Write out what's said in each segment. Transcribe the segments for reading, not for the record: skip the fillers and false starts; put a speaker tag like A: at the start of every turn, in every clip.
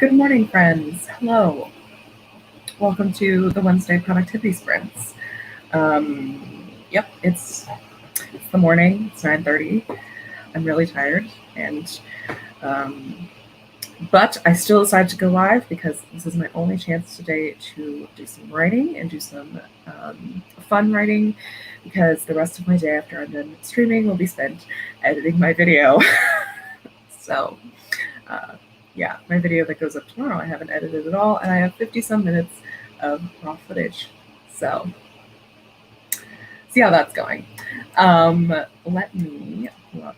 A: Good morning, friends. Hello. Welcome to the Wednesday Productivity Sprints. Yep, it's the morning. It's 9:30. I'm really tired, and but I still decided to go live because this is my only chance today to do some writing and do some fun writing. Because the rest of my day after I'm done streaming will be spent editing my video. So. Yeah, my video that goes up tomorrow, I haven't edited at all, and I have 50 some minutes of raw footage. So, see how that's going. Let me pull up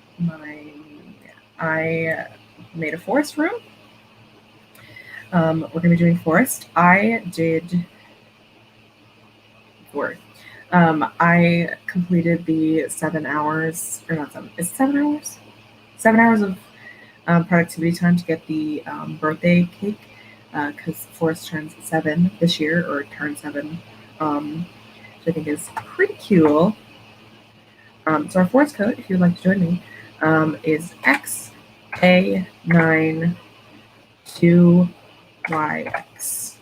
A: I made a forest room. We're going to be doing forest. I completed the 7 hours, or not 7, is it 7 hours? 7 hours of productivity time to get the birthday cake because Forrest turns 7 this year, or turned 7, which I think is pretty cool. So our Forrest code, if you'd like to join me, is XA92YX.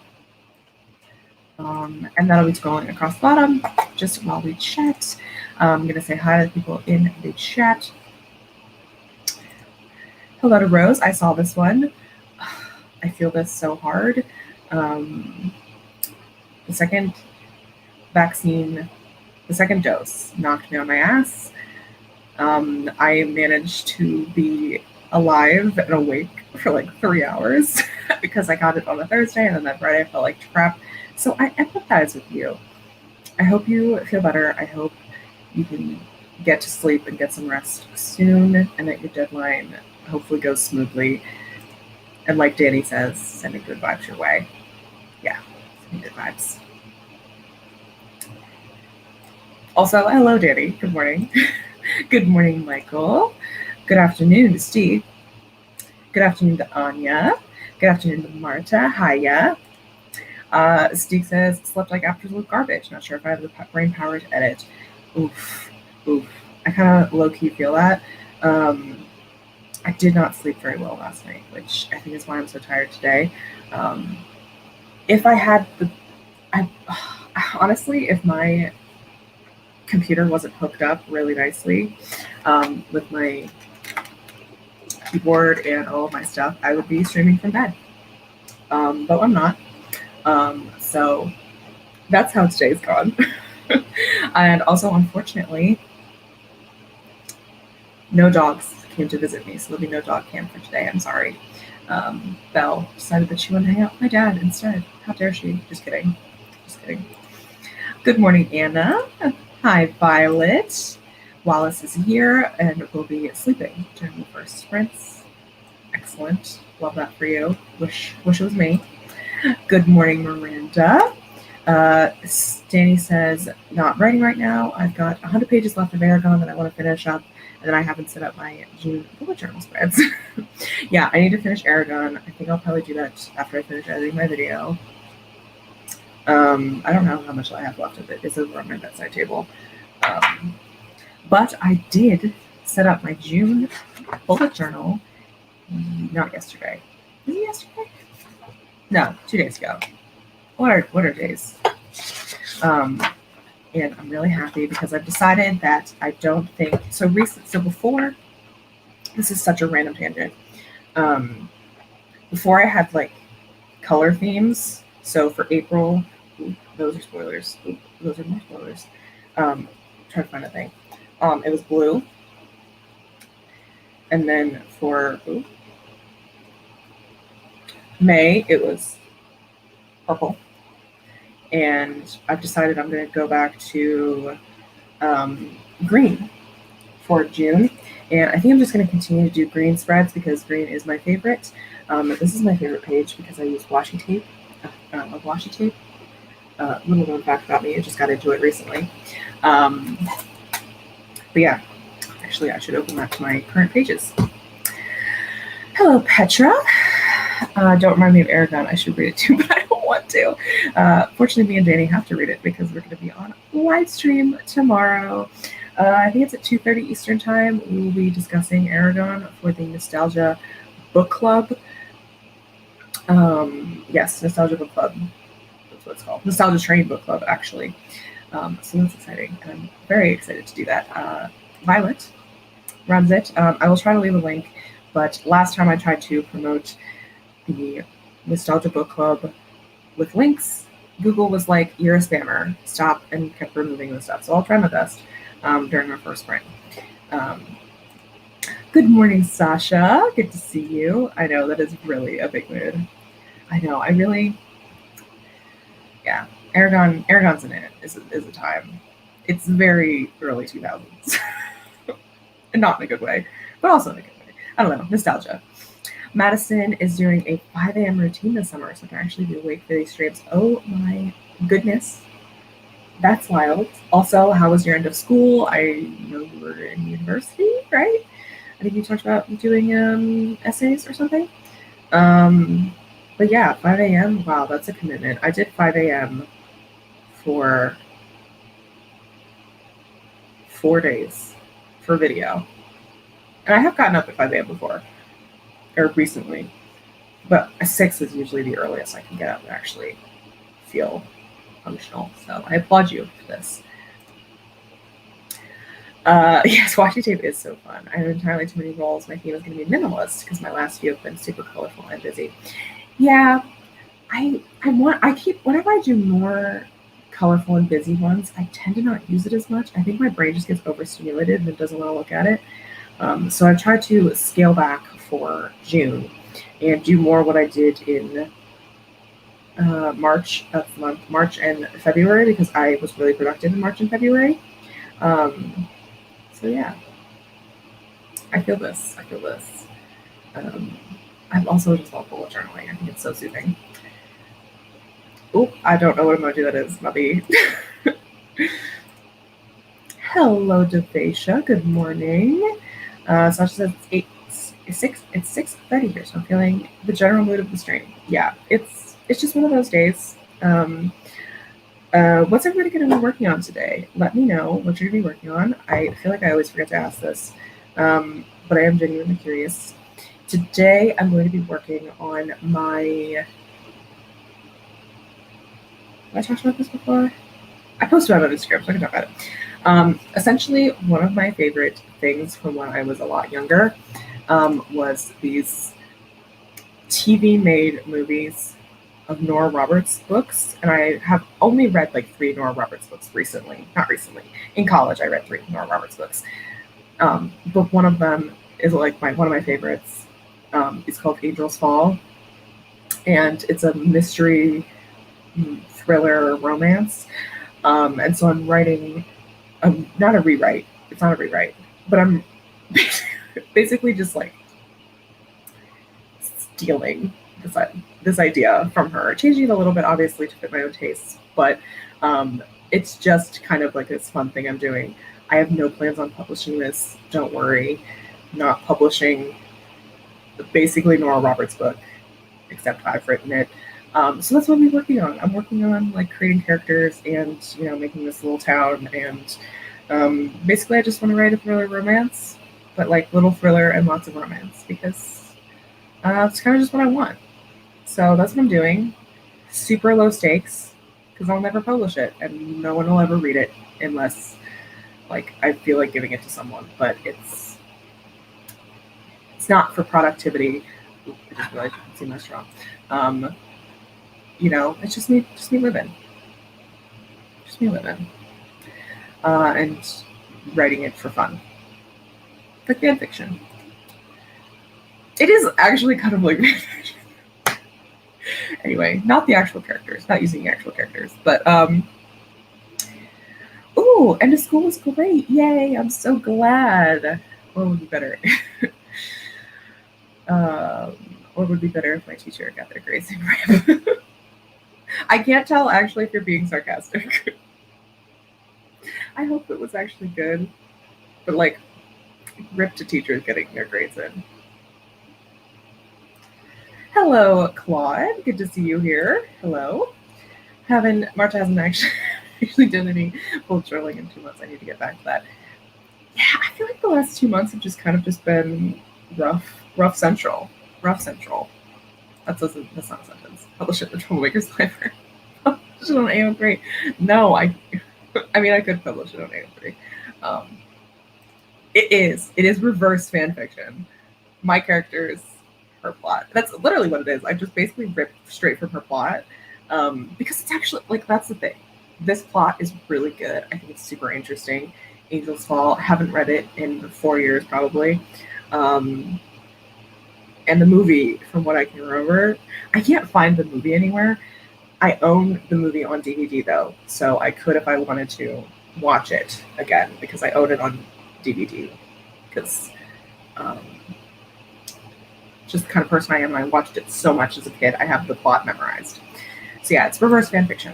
A: And that'll be scrolling across the bottom just while we chat. I'm going to say hi to the people in the chat. Hello to Rose. I saw this one. I feel this so hard. The second dose knocked me on my ass. I managed to be alive and awake for like 3 hours because I got it on a Thursday, and then that Friday I felt like crap. So I empathize with you. I hope you feel better. I hope you can get to sleep and get some rest soon, and that your deadline hopefully goes smoothly. And like Danny says, sending good vibes your way. Yeah, sending good vibes. Also, hello, Danny. Good morning. Good morning, Michael. Good afternoon to Steve. Good afternoon to Anya. Good afternoon to Marta. Hiya. Steve says, slept like absolute garbage. Not sure if I have the brain power to edit. Oof. I kind of low-key feel that. I did not sleep very well last night, which I think is why I'm so tired today. If I had honestly, if my computer wasn't hooked up really nicely with my keyboard and all of my stuff, I would be streaming from bed. But I'm not. So that's how today's gone. And also, unfortunately, no dogs came to visit me, so there'll be no dog cam for today. I'm sorry. Belle decided that she wanted to hang out with my dad instead. How dare she? Just kidding. Good morning, Anna. Hi, Violet. Wallace is here and will be sleeping during the first sprints. Excellent. Love that for you. Wish it was me. Good morning, Miranda. Danny says, not writing right now. I've got 100 pages left of Aragon that I want to finish up, and then I haven't set up my June bullet journal spreads. Yeah, I need to finish Aragon. I think I'll probably do that after I finish editing my video. I don't know how much I have left of it. It's over on my bedside table. But I did set up my June bullet journal, not yesterday. Was it yesterday? No, 2 days ago. What are days? And I'm really happy because I've decided that I don't think so. Before, this is such a random tangent. Before I had like color themes. So for April, those are spoilers. Those are more spoilers. Try to find a thing. It was blue, and then for May it was purple. And I've decided I'm going to go back to green for June. And I think I'm just going to continue to do green spreads because green is my favorite. This is my favorite page because I use washi tape. I love washi tape. Little known fact about me, I just got into it recently. But yeah, actually I should open that to my current pages. Hello, Petra. Don't remind me of Aragon. I should read it too, but I don't want to. Fortunately, me and Danny have to read it because we're going to be on live stream tomorrow. I think it's at 2:30 Eastern time. We will be discussing Aragon for the Nostalgia Book Club. Yes, Nostalgia Book Club. That's what it's called. Nostalgia Train Book Club, actually. So that's exciting. And I'm very excited to do that. Violet runs it. I will try to leave a link, but last time I tried to promote the Nostalgia Book Club with links, Google was like, "You're a spammer. Stop," and kept removing the stuff. So I'll try my best during our first spring. Um, Good morning, Sasha. Good to see you. I know that is really a big mood. I know. I really, yeah. Aragon's in it is a time. It's very early 2000s, and not in a good way, but also in a good way. I don't know. Nostalgia. Madison is doing a 5 a.m. routine this summer, so I can actually be awake for these streams. Oh my goodness. That's wild. Also, how was your end of school? I know you were in university, right? I think you talked about doing essays or something. But yeah, 5 a.m. Wow, that's a commitment. I did 5 a.m. for 4 days for video. And I have gotten up at 5 a.m. before, or recently. But 6 is usually the earliest I can get up and actually feel functional. So I applaud you for this. Yes, watching tape is so fun. I have entirely too many roles. My theme is going to be minimalist because my last few have been super colorful and busy. Yeah, I keep whenever I do more colorful and busy ones, I tend to not use it as much. I think my brain just gets overstimulated and it doesn't want to look at it. So I've tried to scale back for June and do more what I did in March and February, because I was really productive in March and February. So yeah, I feel this. I've also just love bullet journaling. I think it's so soothing. Oh, I don't know what emoji that is. Maybe. Hello, Defacia. Good morning. Sasha says it's 6:30 here, so I'm feeling the general mood of the stream. Yeah, it's just one of those days. What's everybody going to be working on today? Let me know what you're going to be working on. I feel like I always forget to ask this, but I am genuinely curious. Today, I'm going to be working on my... Have I talked about this before? I posted about it on Instagram, so I can talk about it. Essentially, one of my favorite things from when I was a lot younger was these TV-made movies of Nora Roberts books, and I have only read like 3 Nora Roberts books recently. Not recently. In college, I read 3 Nora Roberts books. But one of them is like one of my favorites. It's called Angels Fall, and it's a mystery thriller romance. And so I'm writing, not a rewrite. It's not a rewrite, but I'm basically just like stealing this idea from her, changing it a little bit, obviously, to fit my own tastes. But it's just kind of like this fun thing I'm doing. I have no plans on publishing this. Don't worry. I'm not publishing basically Nora Roberts' book, except I've written it. So that's what I'm working on. I'm working on like creating characters and making this little town. And basically, I just want to write a thriller romance, but like little thriller and lots of romance, because it's kind of just what I want. So that's what I'm doing. Super low stakes, because I'll never publish it, and no one will ever read it unless like I feel like giving it to someone. But it's not for productivity. Ooh, I just realized you can see my straw. It's just me living. Just me living. And writing it for fun. Like fan fiction. It is actually kind of like fan fiction. Anyway, not the actual characters, not using the actual characters, but ooh, end of school was great. Yay, I'm so glad. What would be better? What would be better if my teacher got their grades in? I can't tell actually if you're being sarcastic. I hope it was actually good, but like, rip to teachers getting their grades in. Hello, Claude. Good to see you here. Hello. Marta hasn't actually done any bullet journaling in 2 months. I need to get back to that. Yeah, I feel like the last 2 months have just been rough central. That's not a sentence. Publish it in the Troublemakers Library. Publish it on AO3. No, I mean I could publish it on AO3. Um, it is reverse fan fiction. My characters, her plot. That's literally what it is. I just basically ripped straight from her plot. Because it's actually like that's the thing. This plot is really good. I think it's super interesting. Angel's Fall. I haven't read it in 4 years probably. Um, and the movie, from what I can remember, I can't find the movie anywhere. I own the movie on DVD though, so I could, if I wanted to, watch it again because I own it on DVD. Because um, just the kind of person I am, and I watched it so much as a kid, I have the plot memorized. So yeah, it's reverse fan fiction.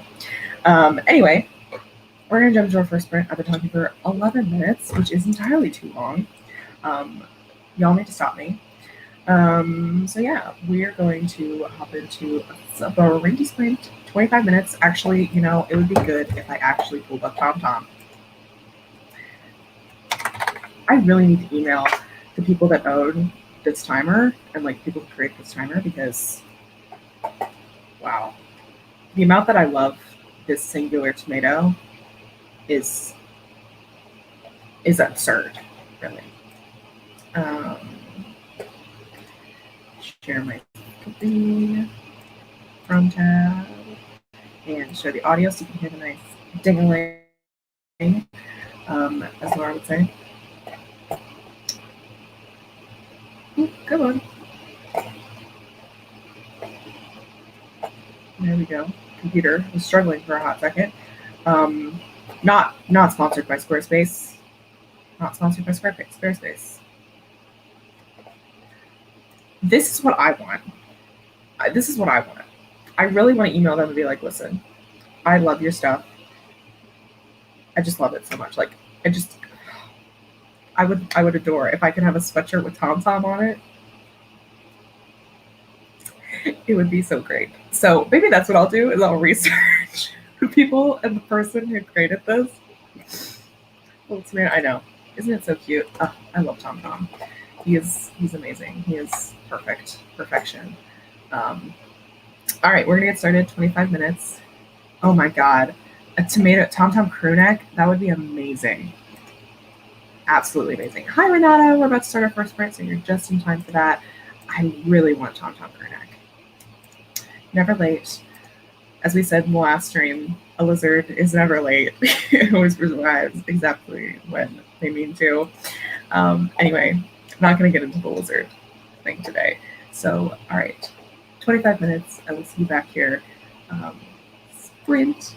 A: Anyway, we're gonna jump to our first sprint. I've been talking for 11 minutes, which is entirely too long. Um, y'all need to stop me. So yeah, we're going to hop into a Baringi sprint. 25 minutes. Actually, it would be good if I actually pulled up TomTom. I really need to email the people that own this timer and like people who create this timer because wow, the amount that I love this singular tomato is absurd, really. Um, share my screen, Chrome tab, and share the audio so you can hear the nice ding-a-ling, as Laura would say. Ooh, come on. There we go. Computer was struggling for a hot second. Not sponsored by Squarespace. Not sponsored by Squarespace. This is what I want. This is what I want. I really want to email them and be like, listen, I love your stuff. I just love it so much. Like, I would adore if I could have a sweatshirt with TomTom on it. It would be so great. So maybe that's what I'll do is I'll research the people and the person who created this. Well, I know. Isn't it so cute? Oh, I love TomTom. He's amazing. He is perfection. Um, all right, we're gonna get started. 25 minutes. Oh my god, a tomato TomTom crew neck. That would be amazing. Absolutely amazing. Hi Renata, we're about to start our first sprint, so you're just in time for that. I really want TomTom crew neck. Never late. As we said in the last stream, a lizard is never late. It always arrives exactly when they mean to. Anyway, I'm not going to get into the lizard thing today. So, all right, 25 minutes. I will see you back here. Sprint.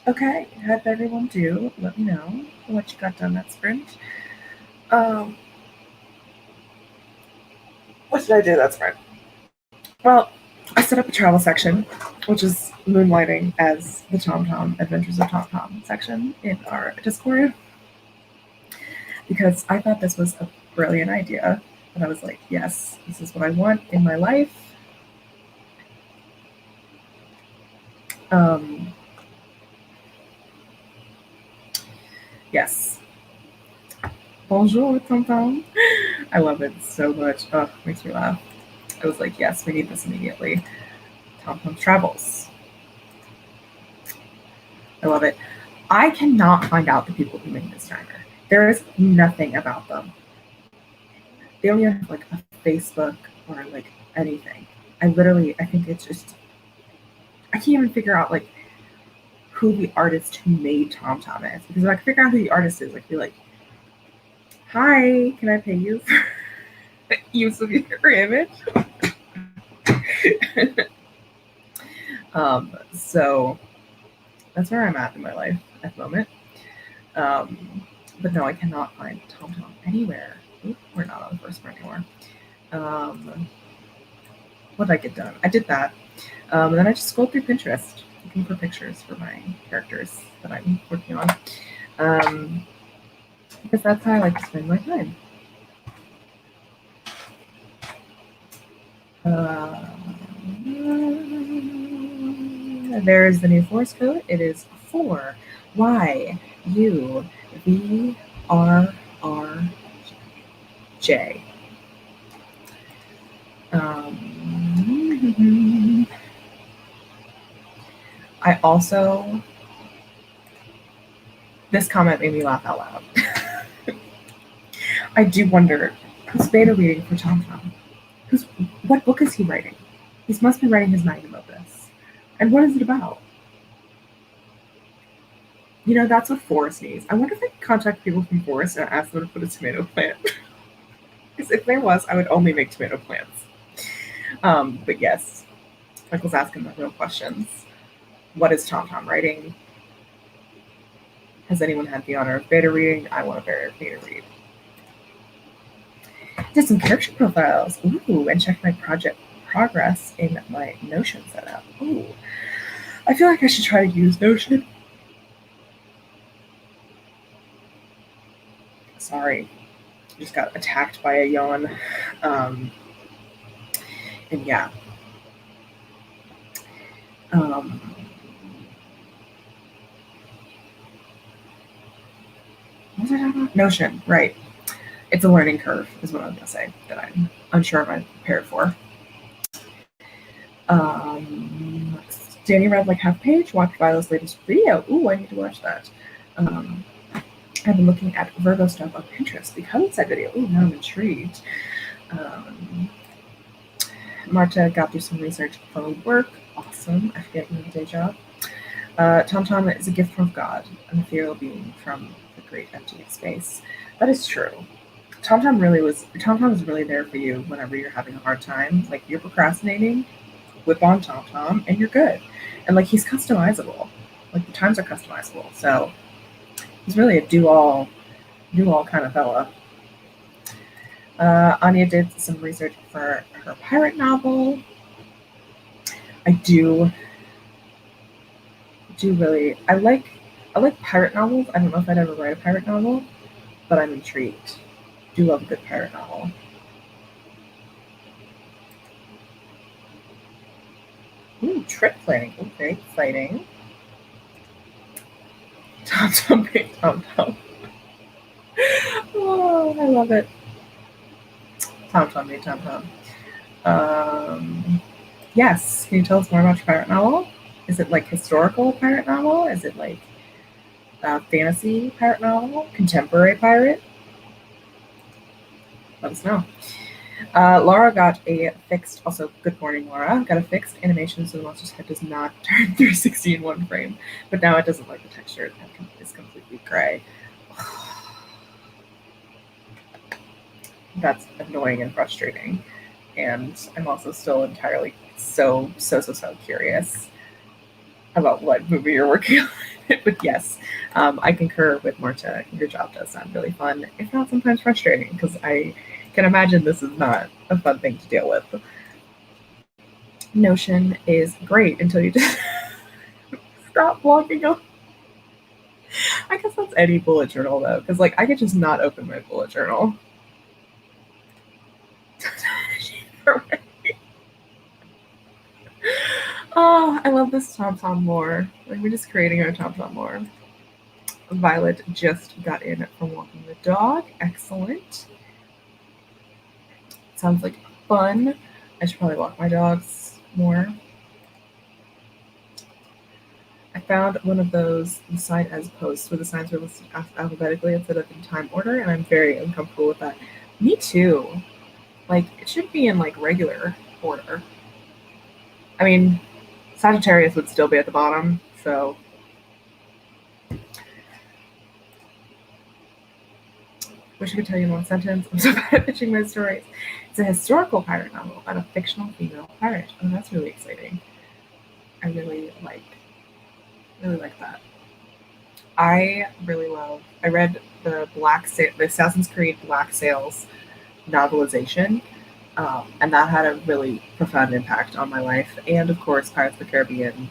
A: Okay, how did everyone do? Let me know what you got done that sprint. Um, what did I do that sprint? Well, I set up a travel section, which is moonlighting as the TomTom Adventures of TomTom section in our Discord, because I thought this was a brilliant idea. And I was like, yes, this is what I want in my life. Um, yes. Bonjour, TomTom. I love it so much. Oh, makes me laugh. I was like, yes, we need this immediately. TomTom Travels. I love it. I cannot find out the people who made this timer. There is nothing about them. They don't even have like a Facebook or like anything. I think it's just, I can't even figure out like who the artist who made TomTom is. Because if I could figure out who the artist is, I'd be like, hi, can I pay you for use of your image? So that's where I'm at in my life at the moment. But no, I cannot find TomTom anywhere. Oop, we're not on the first one anymore. What did I get done? I did that. And then I just scrolled through Pinterest looking for pictures for my characters that I'm working on. Because that's how I like to spend my time. There's the new force code. It is 4YUVRRJ. I also, this comment made me laugh out loud. I do wonder who's beta reading for TomTom? What book is he writing? He must be writing his magnum opus. And what is it about? You know, that's what Forest needs. I wonder if I could contact people from Forest and ask them to put a tomato plant. Because if there was, I would only make tomato plants. But yes, Michael's asking the real questions. What is TomTom writing? Has anyone had the honor of beta reading? I want a beta read. Did some character profiles. Ooh, and check my project progress in my Notion setup. Ooh, I feel like I should try to use Notion. Sorry, just got attacked by a yawn. And yeah. What was I talking about? Notion, right. It's a learning curve, is what I was going to say, that I'm unsure if I'm prepared for. Danny read like half page, watched Violet's latest video. Ooh, I need to watch that. I've been looking at Virgo stuff on Pinterest because of that video. Ooh, now I'm intrigued. Marta got through some research for work. Awesome. I forget your day job. TomTom is a gift from God, an ethereal being from the great empty space. That is true. TomTom is really there for you whenever you're having a hard time. Like you're procrastinating, whip on TomTom, and you're good. And like he's customizable. Like the times are customizable. So he's really a do all kind of fella. Anya did some research for her pirate novel. I like pirate novels. I don't know if I'd ever write a pirate novel, but I'm intrigued. Do love a good pirate novel. Ooh, trip planning. Oh, very exciting. TomTom, big TomTom. Oh, I love it. TomTom, big TomTom. Yes. Can you tell us more about your pirate novel? Is it like historical pirate novel? Is it like fantasy pirate novel? Contemporary pirate? Let us know. Laura got a fixed, also good morning, Laura, got a fixed animation so the monster's head does not turn 360 in one frame, but now it doesn't like the texture, it is completely gray. That's annoying and frustrating. And I'm also still entirely so curious about what movie you're working on But yes, I concur with Marta. Your job does sound really fun, if not sometimes frustrating, because I can imagine this is not a fun thing to deal with. Notion is great until you just stop walking up. I guess that's any bullet journal though, because like I could just not open my bullet journal. Oh, I love this Tom Tom lore. Like we're just creating our Tom Tom lore. Violet just got in from walking the dog. Excellent. Sounds like fun. I should probably walk my dogs more. I found one of those sign as posts where the signs were listed alphabetically instead of in time order, and I'm very uncomfortable with that. Me too. Like it should be in like regular order. I mean, Sagittarius would still be at the bottom, so wish I could tell you in one sentence. I'm so bad at pitching my stories. It's a historical pirate novel about a fictional female pirate. Oh, that's really exciting. I really like that. I really love. I read the Assassin's Creed Black Sails novelization, and that had a really profound impact on my life. And of course, Pirates of the Caribbean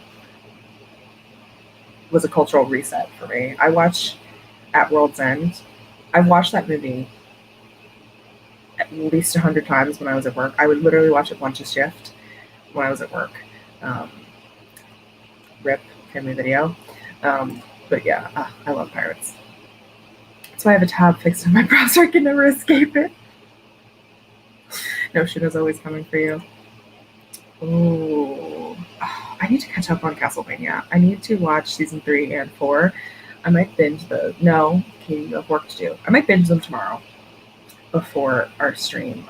A: was a cultural reset for me. I watched At World's End. I've watched that movie at least 100 times when I was at work. I would literally watch it once a shift when I was at work. Um, Rip Family Video. But yeah, I love pirates. So I have a tab fixed on my browser. I can never escape it. Notion is always coming for you. Oh, I need to catch up on Castlevania. I need to watch season 3 and 4. I might binge those. No, okay, you have work to do. I might binge them tomorrow before our live stream,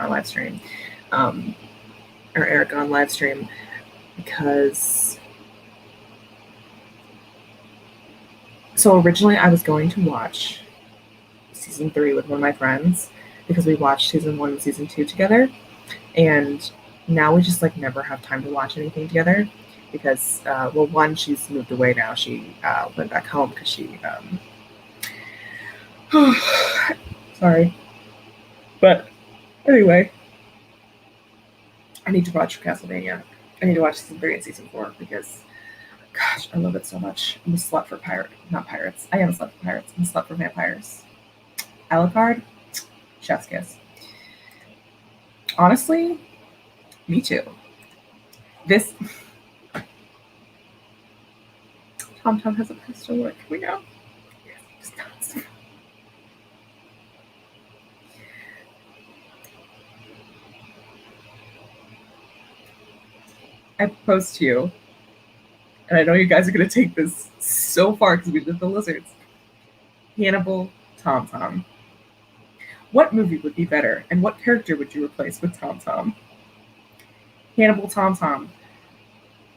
A: our Aragon live stream, because. So originally I was going to watch season 3 with one of my friends because we watched season 1 and season 2 together, and now we just like never have time to watch anything together because well, one, she's moved away now. She went back home because she sorry, but anyway, I need to watch Castlevania. I need to watch season 3 and season 4 because gosh, I love it so much. I'm a slut for not pirates. I am a slut for pirates. I'm a slut for vampires. Alucard, chef's kiss. Honestly, me too. This Tom Tom has a pistol. What can we go? Yes, I proposed to you, and I know you guys are going to take this so far because we did the lizards. Hannibal Tom Tom. What movie would be better, and what character would you replace with Tom Tom? Hannibal Tom Tom,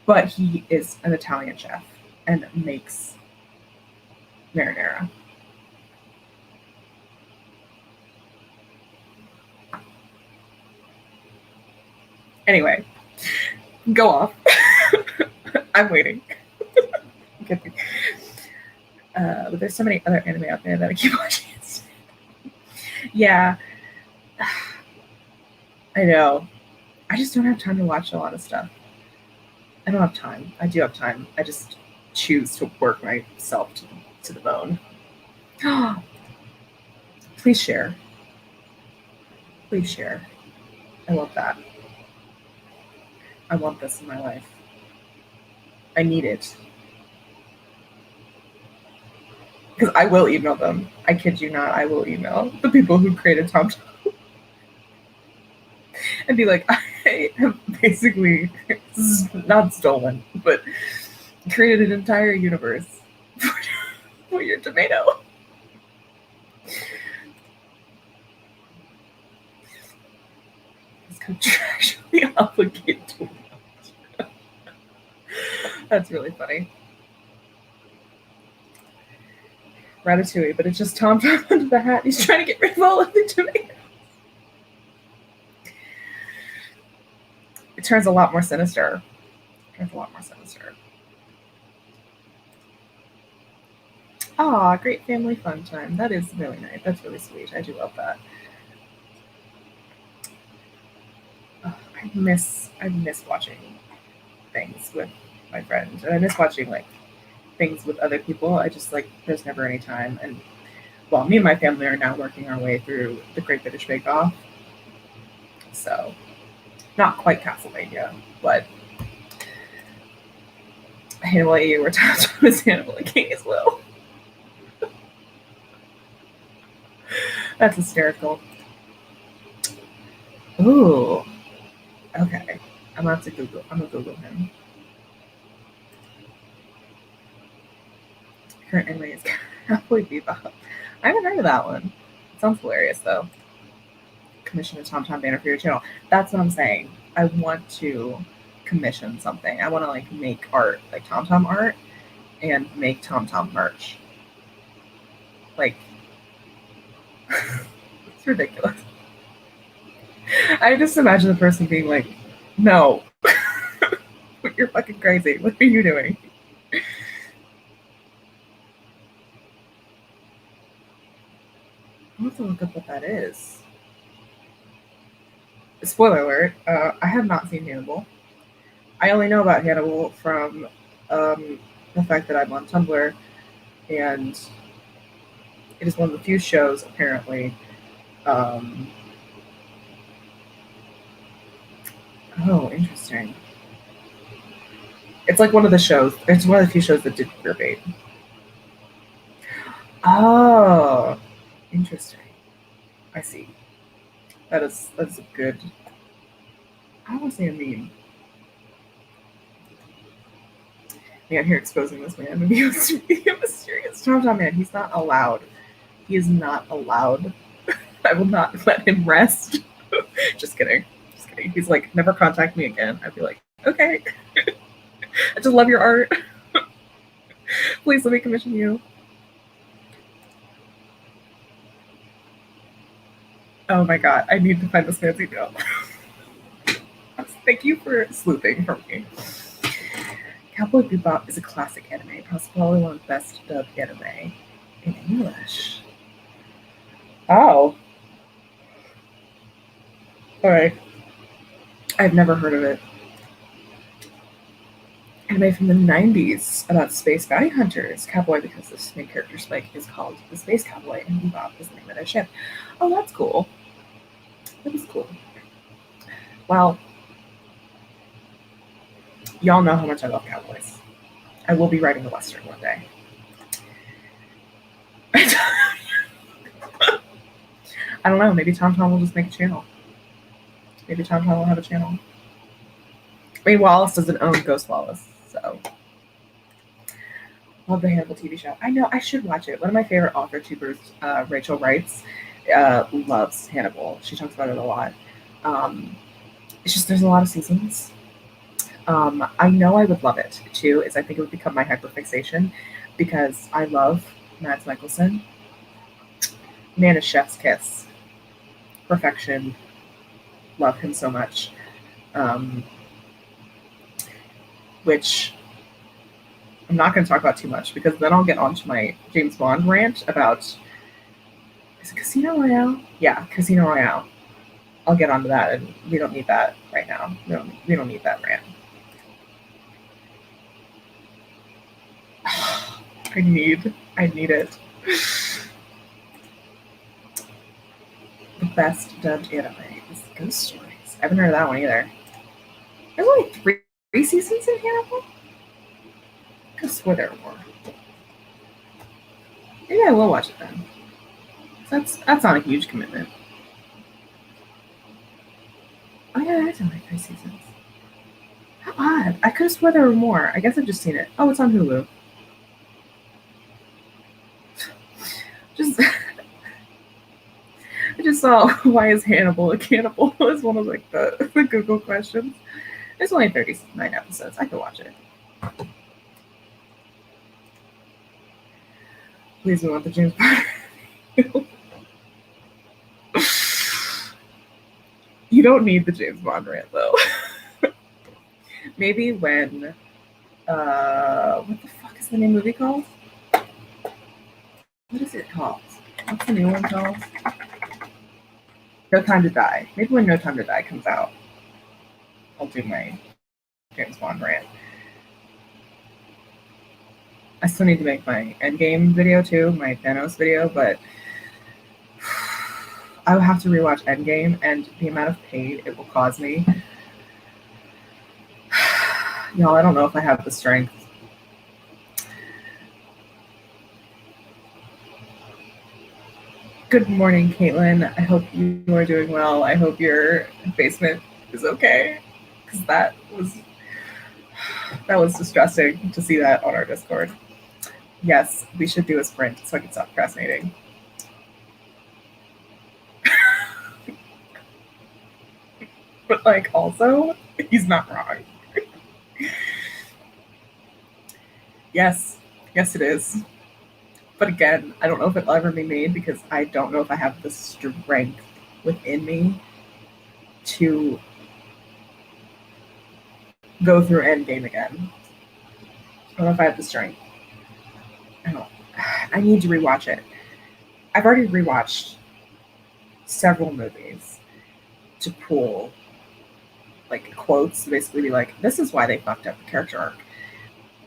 A: but he is an Italian chef and makes marinara. Anyway, go off. I'm waiting. But there's so many other anime out there that I keep watching. Yeah, I know. I just don't have time to watch a lot of stuff. I don't have time. I do have time. I just choose to work myself to the bone. Please share. Please share. I love that. I want this in my life. I need it. Because I will email them. I kid you not, I will email the people who created TomTom and be like, I have basically not stolen, but created an entire universe for your tomato. It's contractually obligated to watch. That's really funny. Ratatouille, but it's just Tom Tom under the hat. He's trying to get rid of all of the tomatoes. It turns a lot more sinister. Ah, great family fun time. That is really nice. That's really sweet. I do love that. Oh, I miss watching things with my friends, and I miss watching like things with other people. I just like there's never any time. And well, me and my family are now working our way through the Great British Bake Off, so not quite Castlevania, but Hannibal AU or Thomas Hannibal and King as well. That's hysterical. Ooh, okay. I'm gonna have to Google. I'm gonna Google him. Current anime is Cowboy Bebop. I haven't heard of that one. It sounds hilarious though. Commission a Tom Tom banner for your channel. That's what I'm saying. I want to commission something. I want to like make art, like Tom Tom art, and make Tom Tom merch. Like it's ridiculous. I just imagine the person being like, "No, you're fucking crazy. What are you doing?" I'll have to look up what that is. Spoiler alert, I have not seen Hannibal. I only know about Hannibal from the fact that I'm on Tumblr, and it is one of the few shows, apparently. Um, oh, interesting. It's like one of the shows. It's one of the few shows that did queerbait. Oh, interesting. I see. That's a good. I don't want to say a meme. Man, here exposing this man to be a mysterious Tom Tom man. He's not allowed. He is not allowed. I will not let him rest. Just kidding. Just kidding. He's like, never contact me again. I'd be like, okay. I just love your art. Please let me commission you. Oh my god, I need to find this fancy email. Thank you for sleuthing for me. Cowboy Bebop is a classic anime, possibly one of the best dubbed anime in English. Oh, alright. I've never heard of it. Anime from the 90s about space bounty hunters. Cowboy, because this main character Spike is called the Space Cowboy, and Bebop is the name of their ship. Oh, that's cool. That is cool. Well, y'all know how much I love cowboys. I will be writing a Western one day. I don't know. Maybe Tom Tom will just make a channel. Maybe Tom Tom will have a channel. I mean, Wallace doesn't own Ghost Wallace, so love the Hannibal TV show. I know I should watch it. One of my favorite author tubers, Rachel Wrights, loves Hannibal. She talks about it a lot. It's just there's a lot of seasons. I know I would love it too. Is I think it would become my hyperfixation because I love Mads Mikkelsen. Man is chef's kiss, perfection. Love him so much. Um, which I'm not going to talk about too much because then I'll get onto my James Bond rant about is it Casino Royale? Yeah, Casino Royale. I'll get onto that, and we don't need that right now. We don't need that rant. I need it. The best dubbed anime is Ghost Stories. I haven't heard of that one either. There's only three seasons in Hannibal? I could swear there were more. Maybe I will watch it then. That's not a huge commitment. Oh yeah, it's only 3 seasons. How odd. I could have sworn there were more. I guess I've just seen it. Oh, it's on Hulu. Just I just saw why is Hannibal a cannibal as one of like the Google questions. There's only 39 episodes. I could watch it. Please we want the James Bond. You don't need the James Bond rant though. Maybe when what the fuck is the name movie called? What is it called? What's the new one called? No Time to Die. Maybe when No Time to Die comes out, I'll do my James Bond rant. I still need to make my Endgame video too, my Thanos video, but I will have to rewatch Endgame, and the amount of pain it will cause me. Y'all, I don't know if I have the strength. Good morning, Caitlin. I hope you are doing well. I hope your basement is okay, because that was distressing to see that on our Discord. Yes, we should do a sprint so I can stop procrastinating. But like, also, he's not wrong. Yes, it is. But again, I don't know if it'll ever be made because I don't know if I have the strength within me to go through Endgame again. I don't know if I have the strength. I need to rewatch it. I've already rewatched several movies to pull like quotes to basically be like, this is why they fucked up the character arc.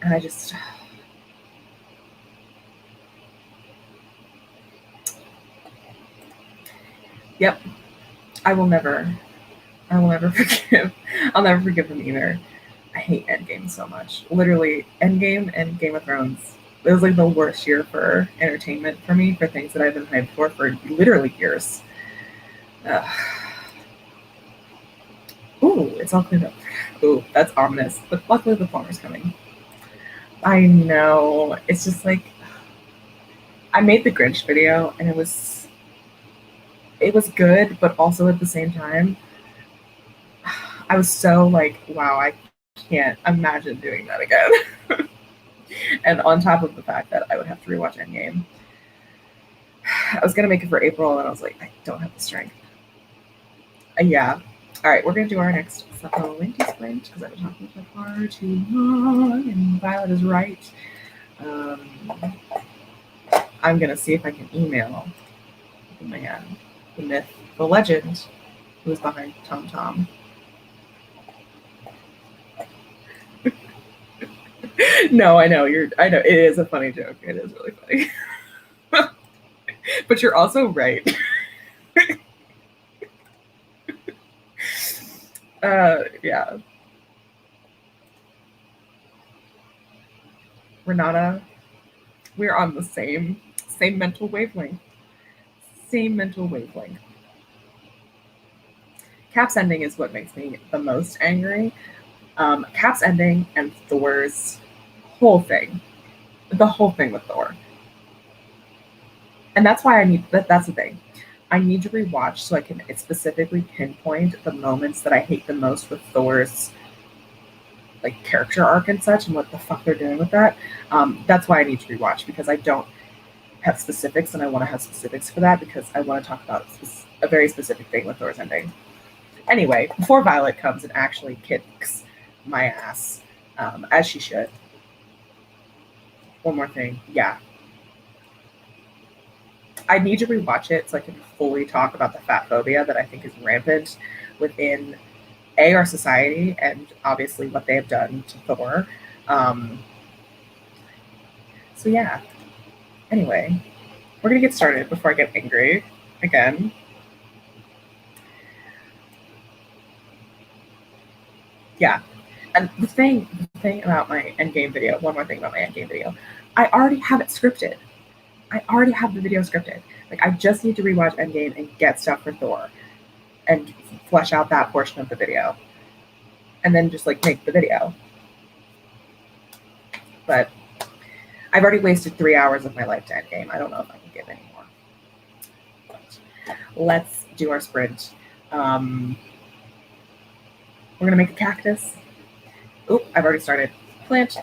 A: And I just Yep. I will never forgive. I'll never forgive them either. I hate Endgame so much. Literally, Endgame and Game of Thrones. It was like the worst year for entertainment for me, for things that I've been hyped for literally years. Ooh, it's all cleaned up. Ooh, that's ominous. But luckily the plumber's coming. I know. It's just like I made the Grinch video and it was good, but also at the same time, I was so like, wow, I can't imagine doing that again. And on top of the fact that I would have to rewatch Endgame, I was gonna make it for April, and I was like, I don't have the strength. Yeah. All right, we're gonna do our next supplementary sprint because I've been talking for far too long, and Violet is right. I'm gonna see if I can email the man, the myth, the legend, who is behind Tom Tom. No, I know I know it is a funny joke. It is really funny. But you're also right. Yeah. Renata, we're on the same mental wavelength. Same mental wavelength. Cap's ending is what makes me the most angry. Cap's ending and Thor's whole thing. The whole thing with Thor. And that's why I need that's the thing. I need to rewatch so I can specifically pinpoint the moments that I hate the most with Thor's like character arc and such, and what the fuck they're doing with that. That's why I need to rewatch, because I don't have specifics, and I want to have specifics for that because I want to talk about a very specific thing with Thor's ending. Anyway, before Violet comes and actually kicks my ass, as she should. One more thing, yeah. I need to rewatch it so I can fully talk about the fat phobia that I think is rampant within our society, and obviously what they have done to Thor. So yeah. Anyway, we're gonna get started before I get angry again. Yeah. And the thing about my Endgame video, one more thing about my Endgame video, I already have it scripted. I already have the video scripted. Like, I just need to rewatch Endgame and get stuff for Thor and flesh out that portion of the video. And then just like make the video. But I've already wasted 3 hours of my life to Endgame. I don't know if I can give any more. But let's do our sprint. We're gonna make a cactus. Oop, I've already started. Plant.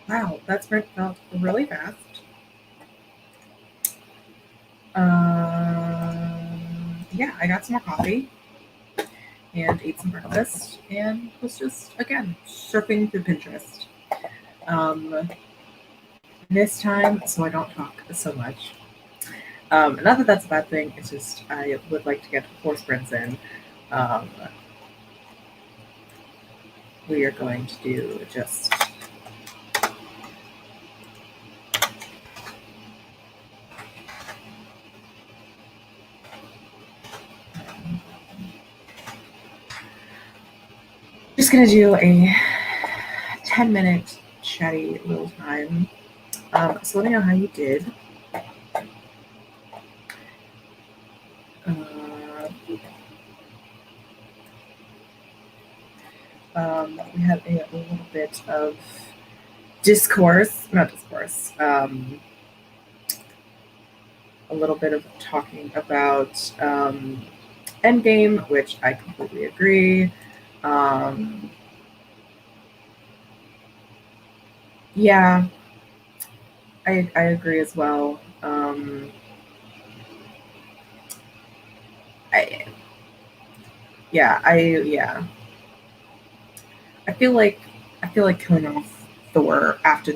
A: Wow, that sprint felt really fast. Yeah, I got some more coffee and ate some breakfast and was just, again, surfing through Pinterest. Um, this time, so I don't talk so much. Not that that's a bad thing, it's just I would like to get 4 sprints in. Um, we are going to do just gonna do a 10-minute chatty little time. So let me know how you did. Uh, we had a little bit of not discourse, a little bit of talking about Endgame, which I completely agree. Um, yeah, I agree as well. I yeah. I feel like killing off Thor after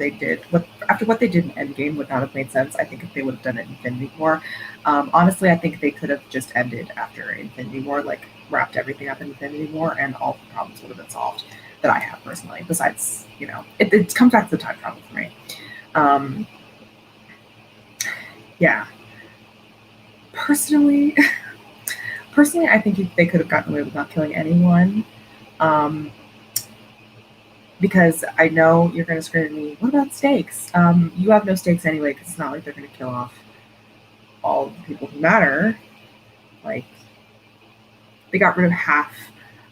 A: what they did in Endgame would not have made sense. I think if they would have done it in Infinity War, honestly, I think they could have just ended after Infinity War, like wrapped everything up in Infinity War, and all the problems would have been solved that I have personally. Besides, it comes back to the time travel for me. Um, yeah, personally, personally, I think they could have gotten away with not killing anyone. Um, because I know you're going to scream at me, what about stakes? You have no stakes anyway, because it's not like they're going to kill off all the people who matter. Like, they got rid of half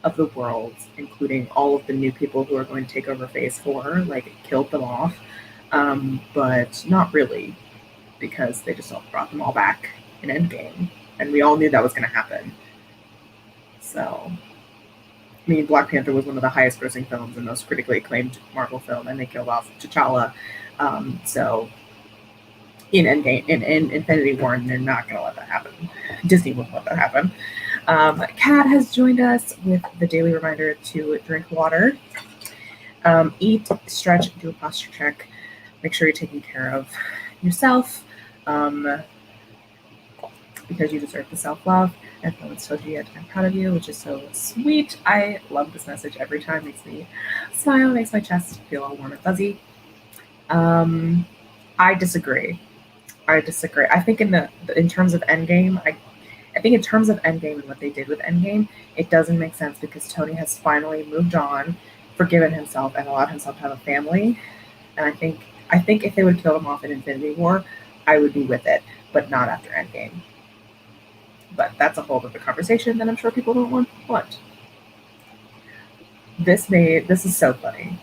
A: of the world, including all of the new people who are going to take over Phase 4. Like, it killed them off. But not really, because they just brought them all back in Endgame. And we all knew that was going to happen. So, I mean, Black Panther was one of the highest grossing films and most critically acclaimed Marvel film, and they killed off T'Challa. So in Endgame, in Infinity War, and they're not going to let that happen. Disney won't let that happen. Kat has joined us with the daily reminder to drink water, eat, stretch, do a posture check. Make sure you're taking care of yourself because you deserve the self-love. And if no one's told you yet, I'm proud of you, which is so sweet. I love this message every time. Makes me smile, makes my chest feel all warm and fuzzy. I disagree. I think in terms of Endgame, I think in terms of Endgame and what they did with Endgame, it doesn't make sense because Tony has finally moved on, forgiven himself, and allowed himself to have a family. And I think if they would kill him off in Infinity War, I would be with it, but not after Endgame. But that's a whole other conversation that I'm sure people don't want. This is so funny.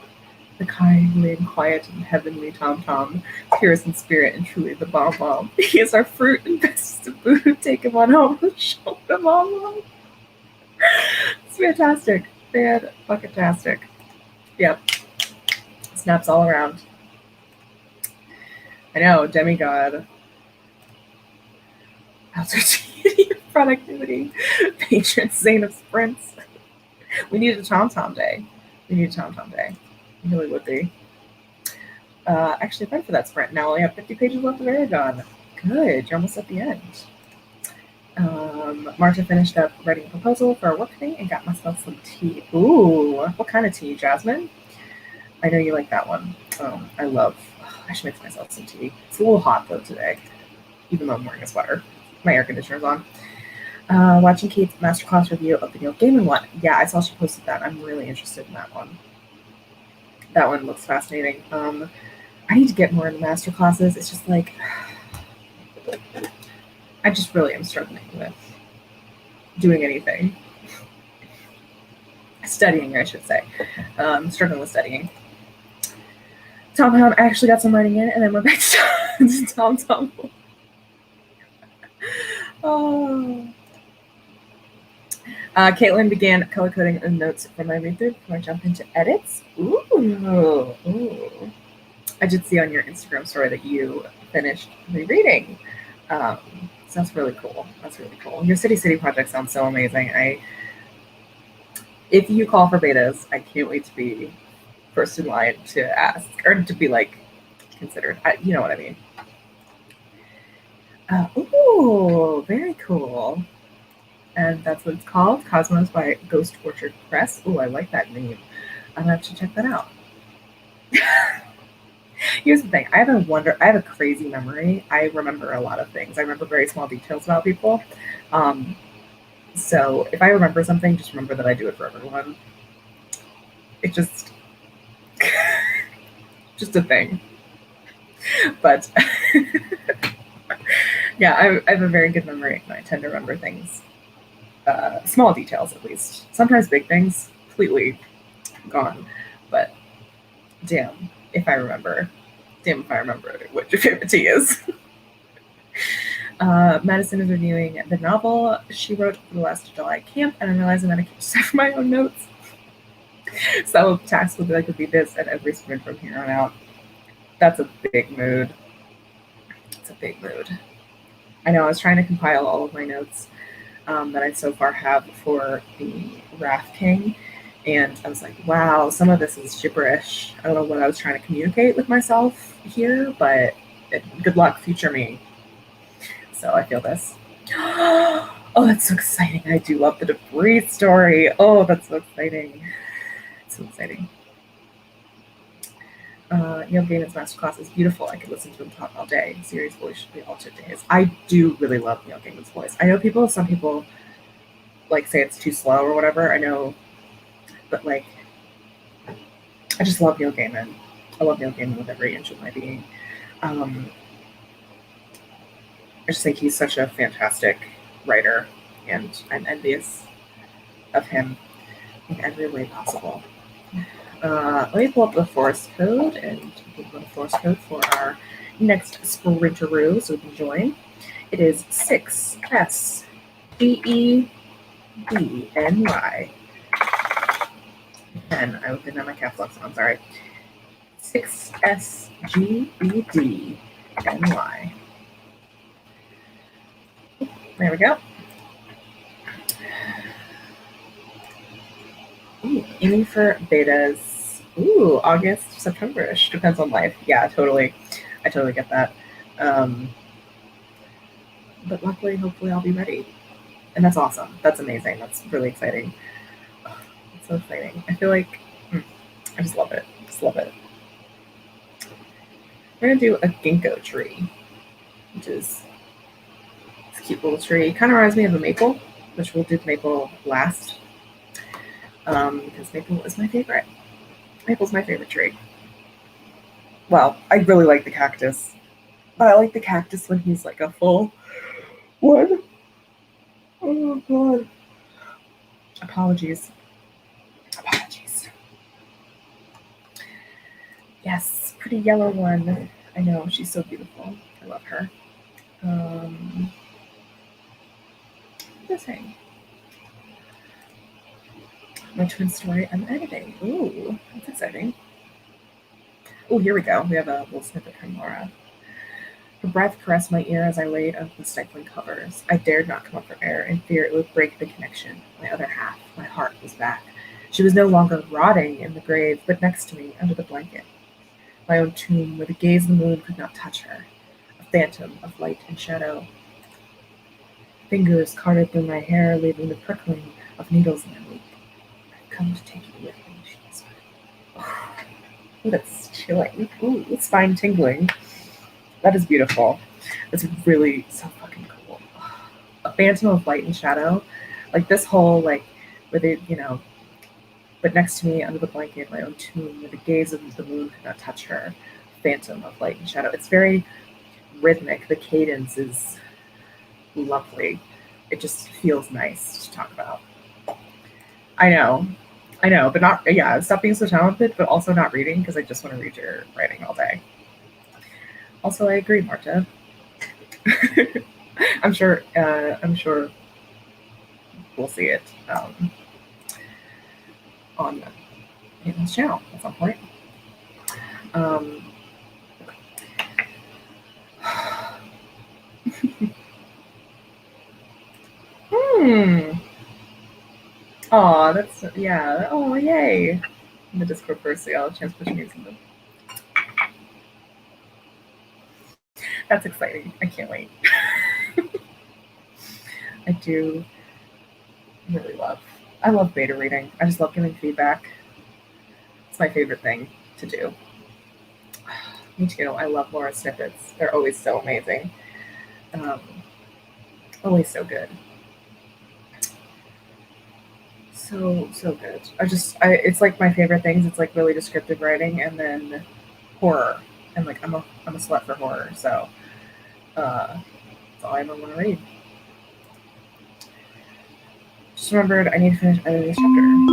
A: The kindly and quiet and heavenly Tom Tom, purest in spirit and truly the bomb bomb. He is our fruit and best of food. Take him on home and show him all. It's fantastic. Fan-fucking-tastic. Yep. Snaps all around. I know, demigod. Alterity, productivity, patron saint of sprints. We need a Tom Tom day. We need a Tom Tom day. It really would be. Actually, ready for that sprint. Now I only have 50 pages left of Aragon. Good, you're almost at the end. Marta finished up writing a proposal for a work thing and got myself some tea. Ooh, what kind of tea, Jasmine? I know you like that one. I should make myself some tea. It's a little hot though today, even though I'm wearing a sweater. My air conditioner's on. Watching Kate's masterclass review of the Neil Gaiman one. Yeah, I saw she posted that. I'm really interested in that one. That one looks fascinating. I need to get more into masterclasses. It's just like I just really am struggling with doing anything. Studying, I should say. Struggling with studying. Tom Tom actually got some writing in, and then we're back to Tom Tom. Oh. Caitlin began color coding the notes for my read through before I jump into edits. Ooh. I did see on your Instagram story that you finished rereading. So that's really cool. That's really cool. Your City City project sounds so amazing. If you call for betas, I can't wait to be first in line to ask or to be like considered. You know what I mean. Ooh, very cool. And that's what it's called, Cosmos by Ghost Orchard Press. Ooh, I like that name. I'm gonna have to check that out. Here's the thing. I have a crazy memory. I remember a lot of things. I remember very small details about people. Um, so if I remember something, just remember that I do it for everyone. It just a thing. But yeah, I have a very good memory, and I tend to remember things, small details at least. Sometimes big things, completely gone. But damn, if I remember, damn if I remember what your favorite tea is. Madison is reviewing the novel she wrote for the last July camp, and I'm realizing that I can just have my own notes. So tasks will be like, would be this and every sprint from here on out. That's a big mood. It's a big mood. I know I was trying to compile all of my notes that I so far have for the Wrath King, and I was like, wow, some of this is gibberish. I don't know what I was trying to communicate with myself here, but good luck, future me. So I feel this. Oh, that's so exciting. I do love the debris story. Oh, that's so exciting. It's so exciting. Neil Gaiman's masterclass is beautiful. I could listen to him talk all day. Siri's voice should be altered to his. I do really love Neil Gaiman's voice. I know some people like say it's too slow or whatever. I know, but like, I just love Neil Gaiman. I love Neil Gaiman with every inch of my being. I just think he's such a fantastic writer, and I'm envious of him in every way possible. Let me pull up the force code and give the force code for our next sprinteroo so we can join. It is 6SGEBNY. And I didn't have my caps lock, so I'm sorry. 6SGEBNY. There we go. Ooh, aiming for betas. Ooh, August, September-ish. Depends on life. Yeah, totally. I totally get that. But luckily, hopefully, I'll be ready. And that's awesome. That's amazing. That's really exciting. It's so exciting. I feel like I just love it. Just love it. We're going to do a ginkgo tree, which is this cute little tree. Kind of reminds me of a maple, which we'll do maple last. Because maple is my favorite. Maple's my favorite tree. Well, I really like the cactus. But I like the cactus when he's like a full one. Oh, God. Apologies. Yes, pretty yellow one. I know, she's so beautiful. I love her. This thing. My twin story I'm editing. Ooh, that's exciting. Oh, here we go. We have a little snippet from Laura. Her breath caressed my ear as I laid on the stifling covers. I dared not come up for air, in fear it would break the connection. My other half, my heart, was back. She was no longer rotting in the grave, but next to me, under the blanket. My own tomb, where the gaze of the moon could not touch her. A phantom of light and shadow. Fingers carted through my hair, leaving the prickling of needles in my wake. I've come to take you with me, she whispered. Ooh, that's chilling. Ooh, spine tingling. That is beautiful. It's really so fucking cool. A phantom of light and shadow. Like this whole, like, where they, but next to me, under the blanket, my own tomb, where the gaze of the moon could not touch her. Phantom of light and shadow. It's very rhythmic. The cadence is lovely. It just feels nice to talk about. I know, but not, yeah, stop being so talented, but also not reading because I just want to read your writing all day. Also, I agree, Marta. I'm sure we'll see it on Caitlin's channel at some point. Oh, that's yeah. Oh, yay! In the Discord first, so y'all have a chance to put your names in them. That's exciting. I can't wait. I do really love. I love beta reading. I just love giving feedback. It's my favorite thing to do. Me too. I love Laura snippets. They're always so amazing. Um, always so good. So good. It's like my favorite things. It's like really descriptive writing, and then horror. And like I'm a slut for horror, so that's all I ever want to read. Just remembered I need to finish editing this chapter.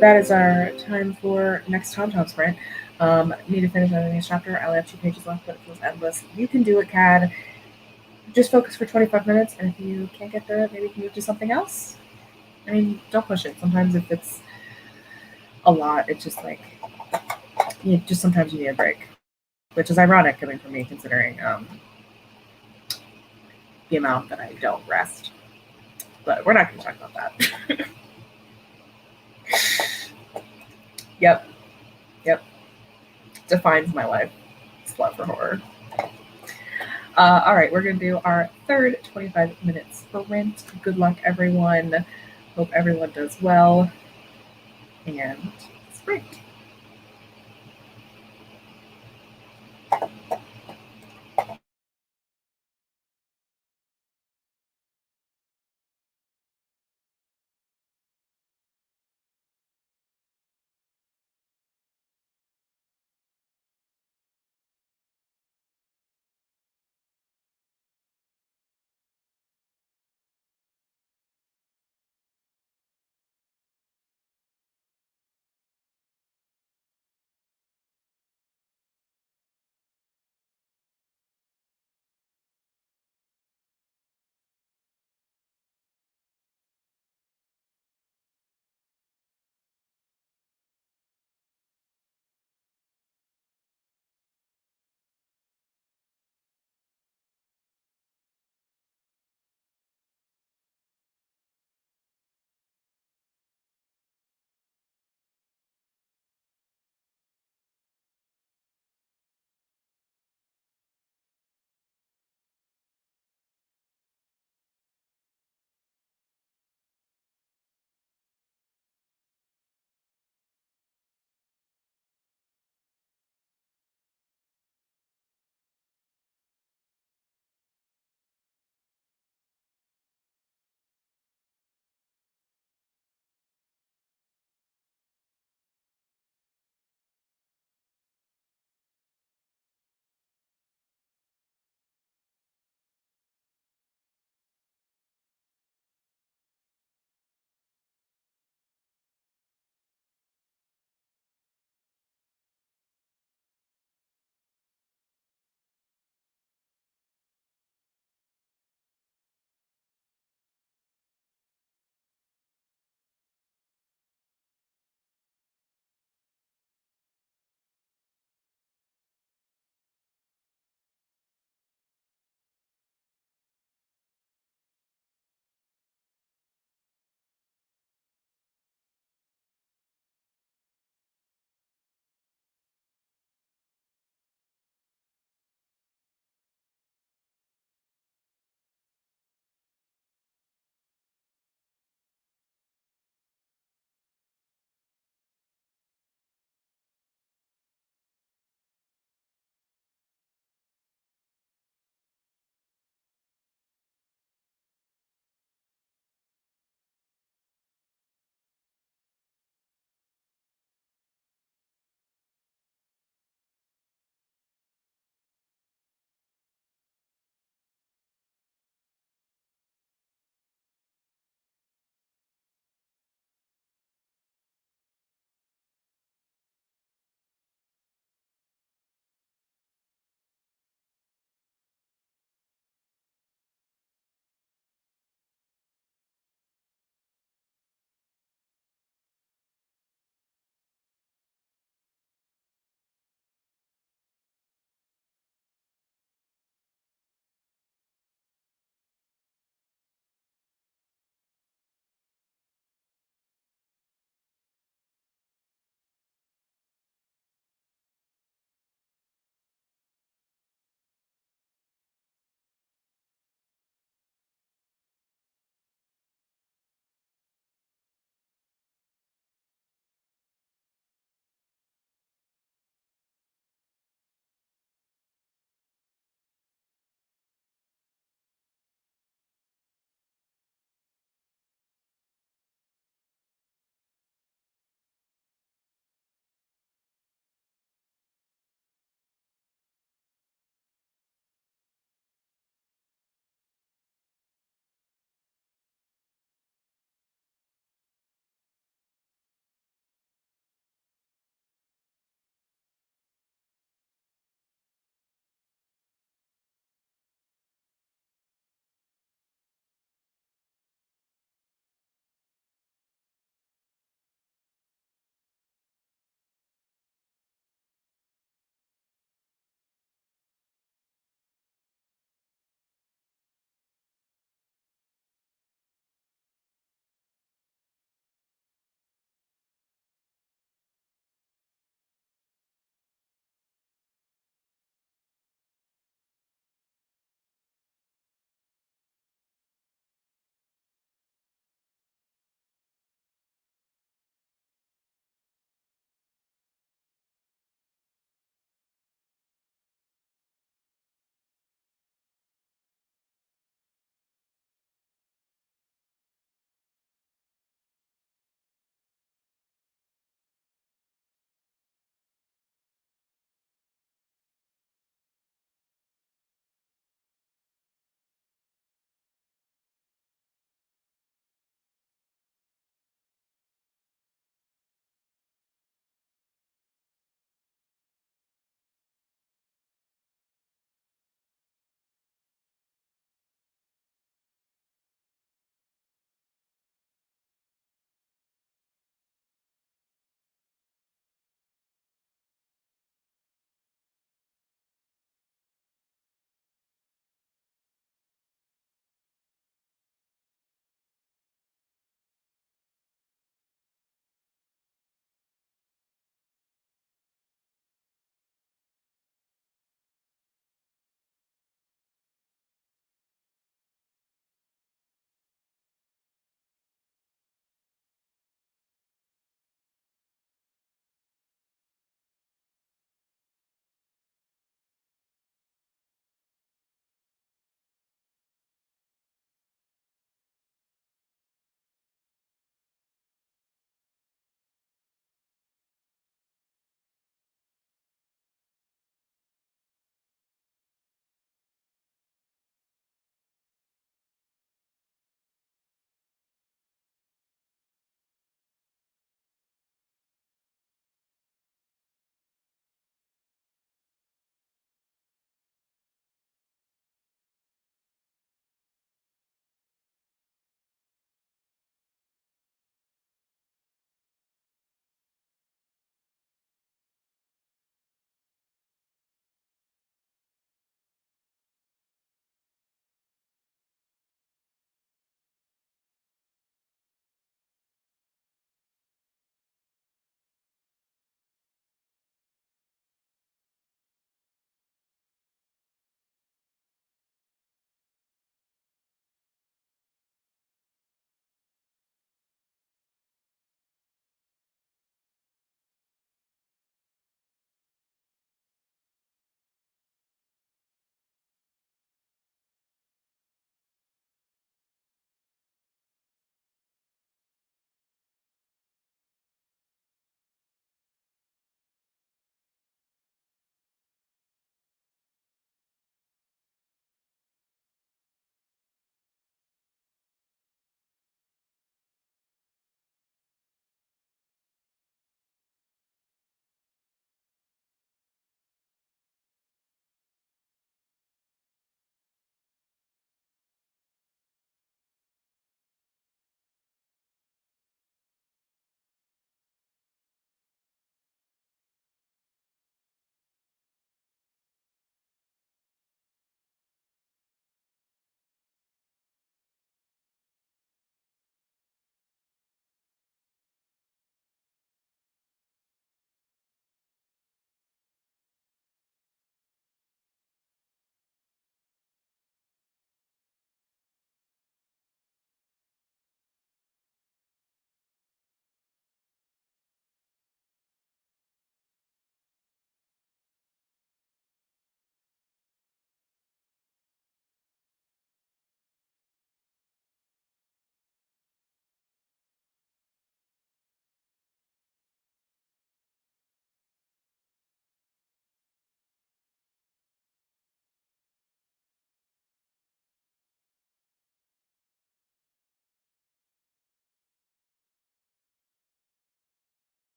A: That is our time for next TomTom sprint. Need to finish editing this chapter. I only have 2 pages left, but it feels endless. You can do it, CAD. Just focus for 25 minutes, and if you can't get through it, maybe you can move to something else. I mean, don't push it. Sometimes if it's a lot, it's just like just sometimes you need a break, which is ironic coming from me considering the amount that I don't rest. But we're not going to talk about that. Yep, yep, defines my life. Slut for horror. All right, we're going to do our third 25 minutes sprint. Good luck, everyone. Hope everyone does well. And sprint.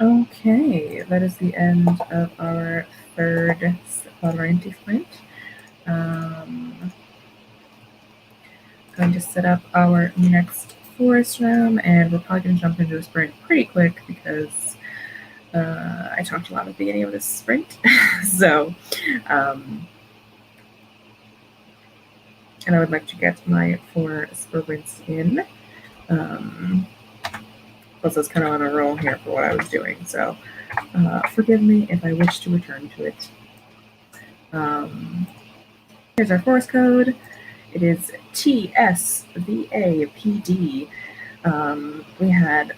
A: Okay, that is the end of our third Valorant sprint. Going to set up our next forest room, and we're probably going to jump into the sprint pretty quick because I talked a lot at the beginning of this sprint. So, and I would like to get my 4 sprints in. Plus, I was kind of on a roll here for what I was doing, so forgive me if I wish to return to it. Here's our forest code. It is TSVAPD. We had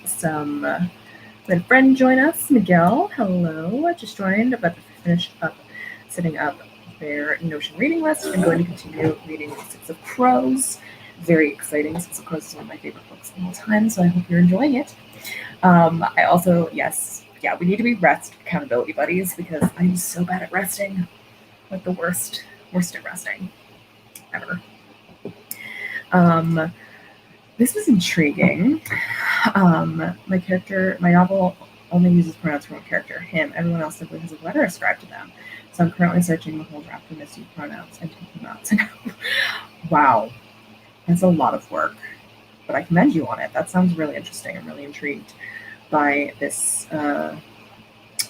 A: a friend join us, Miguel. Hello, I just joined, about to finish up setting up their Notion reading list. I'm going to continue reading Six of Crows. Very exciting. Six of Crows is one of my favorite books of all time, so I hope you're enjoying it. I also, we need to be rest accountability buddies because I'm so bad at resting. Like the worst at resting ever. This was intriguing. My novel only uses pronouns for one character, him. Everyone else simply has a letter ascribed to them. So I'm currently searching the whole draft for misused pronouns and taking them out. Wow. That's a lot of work. But I commend you on it. That sounds really interesting. I'm really intrigued by this, by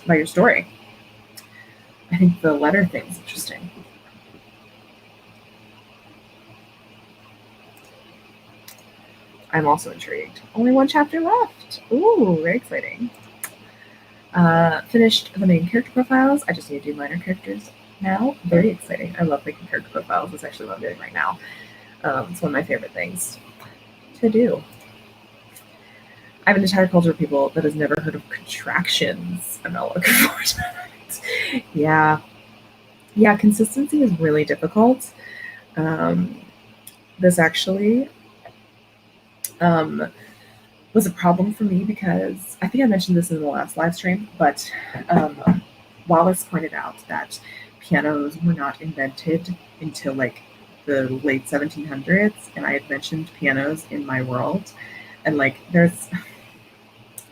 A: your story. I think the letter thing is interesting. I'm also intrigued. Only one chapter left. Ooh, very exciting. Finished the main character profiles. I just need to do minor characters now. Very exciting. I love making character profiles. That's actually what I'm doing right now. It's one of my favorite things to do. I have an entire culture of people that has never heard of contractions. I'm not looking forward to that. Yeah, consistency is really difficult. This actually was a problem for me because I think I mentioned this in the last live stream, but Wallace pointed out that pianos were not invented until like the late 1700s, and I had mentioned pianos in my world, and like there's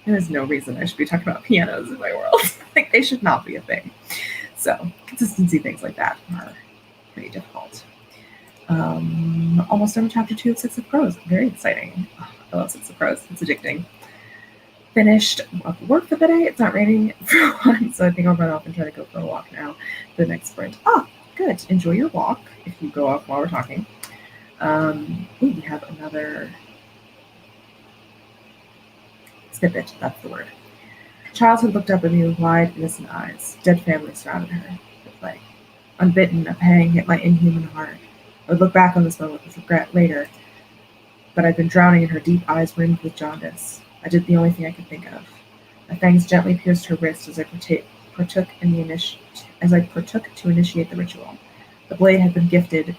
A: no reason I should be talking about pianos in my world. Like they should not be a thing. So consistency things like that are pretty difficult. Almost done with chapter 2 of Six of Crows. Very exciting. Oh, I love Six of Crows. It's addicting. Finished work for the day. It's not raining for once, so I think I'll run off and try to go for a walk now for the next sprint. Oh, good. Enjoy your walk if you go off while we're talking. We have another snippet. That's the word. Childhood looked up at me with wide, innocent eyes. Dead family surrounded her. With like, unbitten, a pang hit my inhuman heart. I would look back on this moment with regret later, but I'd been drowning in her deep eyes rimmed with jaundice. I did the only thing I could think of. My fangs gently pierced her wrist as I partook to initiate the ritual. The blade had been gifted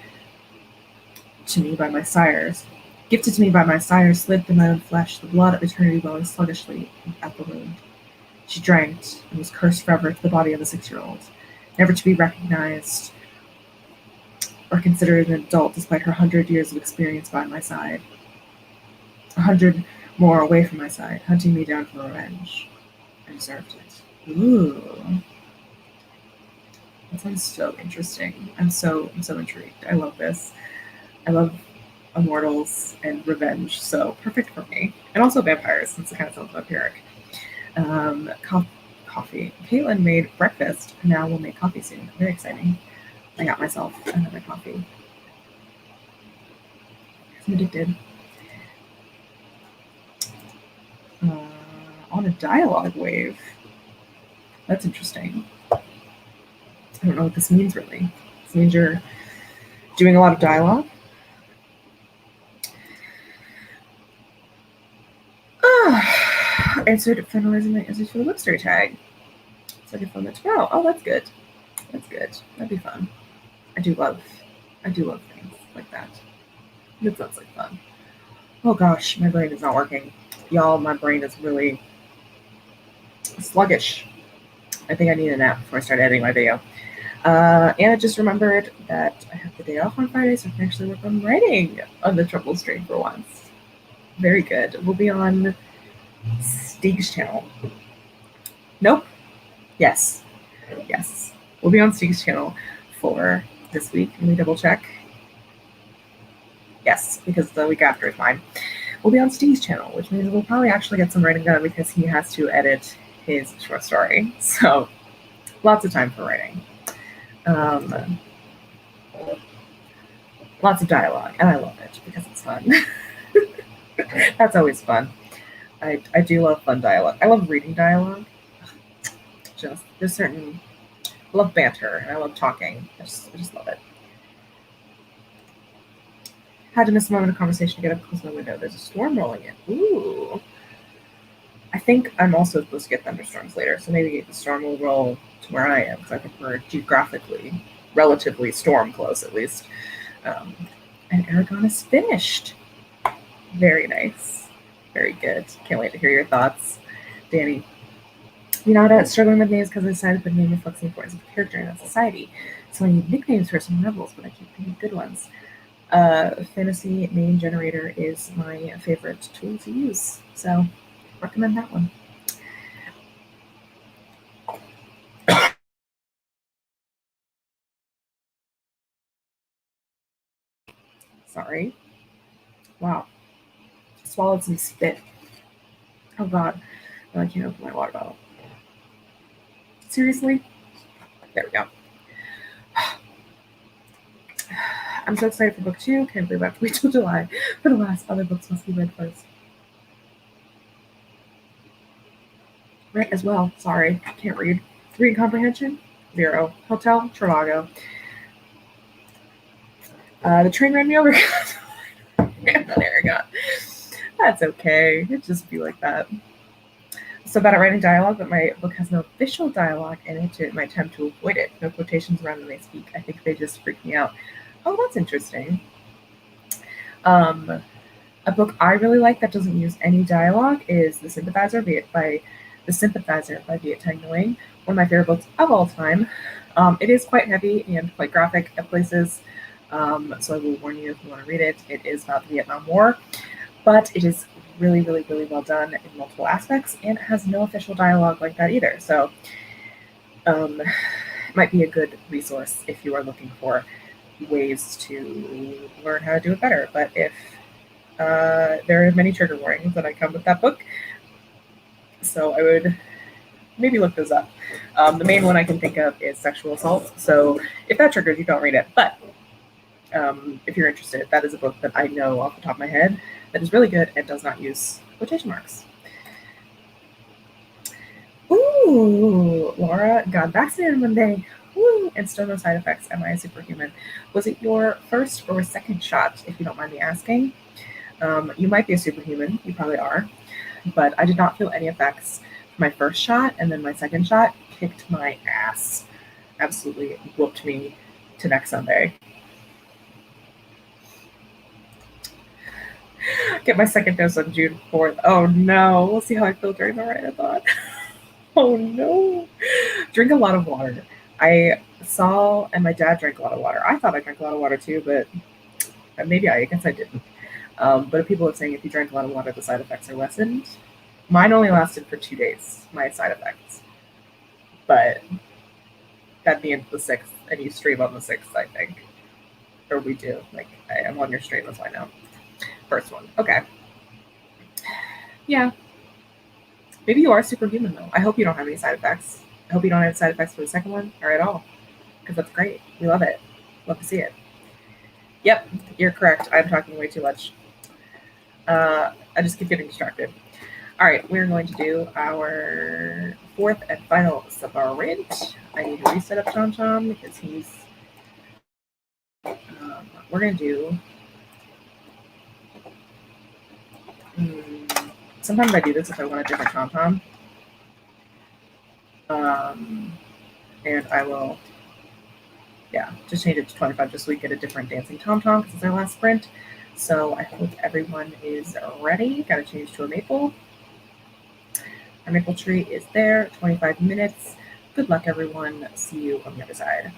A: to me by my sires, slid through my own flesh, the blood of eternity welling sluggishly at the wound. She drank and was cursed forever to the body of a 6-year-old, never to be recognized or considered an adult despite her 100 years of experience by my side. 100 more away from my side, hunting me down for revenge. I deserved it. Ooh. That sounds so interesting. I'm so intrigued. I love this. I love immortals and revenge, so perfect for me. And also vampires, since it kind of sounds vampiric. Coffee. Caitlin made breakfast, and now we'll make coffee soon. Very exciting. I got myself another coffee. I'm addicted. On a dialogue wave. That's interesting. I don't know what this means really. This means you're doing a lot of dialogue. Answered finalizing my answers for the bookstory tag. So I can film it tomorrow. Oh, that's good. That's good. That'd be fun. I do love things like that. It sounds like fun. Oh gosh, my brain is not working. Y'all, my brain is really sluggish. I think I need a nap before I start editing my video. And I just remembered that I have the day off on Friday, so I can actually work on writing on the Trouble stream for once. Very good. We'll be on Steeg's channel. Nope. Yes. Yes. We'll be on Steve's channel for this week. Let me double check. Yes, because the week after is mine. We'll be on Steve's channel, which means we'll probably actually get some writing done because he has to edit his short story. So lots of time for writing. Lots of dialogue, and I love it because it's fun. That's always fun. I do love fun dialogue. I love reading dialogue. Just there's certain I love banter and I love talking. I just love it. Had to miss a moment of conversation to get up close to my window. There's a storm rolling in. Ooh. I think I'm also supposed to get thunderstorms later, so maybe the storm will roll to where I am because I think we're geographically relatively storm close at least. And Aragon is finished. Very nice. Very good. Can't wait to hear your thoughts, Danny. You know what? Struggling with names because I decided the name reflects the importance of the character in that society. So I need nicknames for some rebels, but I keep thinking good ones. Fantasy name generator is my favorite tool to use, so recommend that one. Sorry. Wow. Swallowed some spit. Oh god. No, I can't open my water bottle. Seriously? There we go. I'm so excited for book 2. Can't believe I have to wait till July for the last. Other books must be read first. Read as well. Sorry. Can't read. Reading comprehension? 0. Hotel? Travago. The train ran me over. There we go. That's okay. It just be like that. So bad at writing dialogue, but my book has no official dialogue in it in my attempt to avoid it. No quotations around when they speak. I think they just freak me out. Oh, that's interesting. A book I really like that doesn't use any dialogue is The Sympathizer by Viet Thanh Nguyen. One of my favorite books of all time. It is quite heavy and quite graphic at places, so I will warn you if you want to read it. It is about the Vietnam War, but it is really, really, really well done in multiple aspects, and it has no official dialogue like that either. So it might be a good resource if you are looking for ways to learn how to do it better. But if there are many trigger warnings that I come with that book, so I would maybe look those up. The main one I can think of is sexual assault. So if that triggers you, don't read it. But if you're interested, that is a book that I know off the top of my head that is really good and does not use quotation marks. Ooh, Laura got vaccinated Monday. Woo, and still no side effects. Am I a superhuman? Was it your first or second shot, if you don't mind me asking? You might be a superhuman. You probably are. But I did not feel any effects from my first shot, and then my second shot kicked my ass. Absolutely whooped me to next Sunday. Get my second dose on June 4th. Oh no. We'll see how I feel during the marathon. Oh no. Drink a lot of water. I saw, and my dad drank a lot of water. I thought I drank a lot of water too, but maybe I guess I didn't. But people are saying if you drank a lot of water, the side effects are lessened. Mine only lasted for 2 days, my side effects. But that'd be into the 6th, and you stream on the 6th, I think. Or we do. Like, I am on your stream, that's why I know. First one. Okay. Yeah. Maybe you are superhuman, though. I hope you don't have any side effects. I hope you don't have side effects for the second one or at all. Because that's great. We love it. Love to see it. Yep, you're correct. I'm talking way too much. I just keep getting distracted. All right, we're going to do our 4th and final sprint. I need to reset up TomTom because he's. We're going to do. Sometimes I do this if I want a different TomTom. And I will, just change it to 25 just so we get a different dancing TomTom because it's our last sprint. So I hope everyone is ready. Got to change to a maple. Our maple tree is there, 25 minutes. Good luck, everyone. See you on the other side.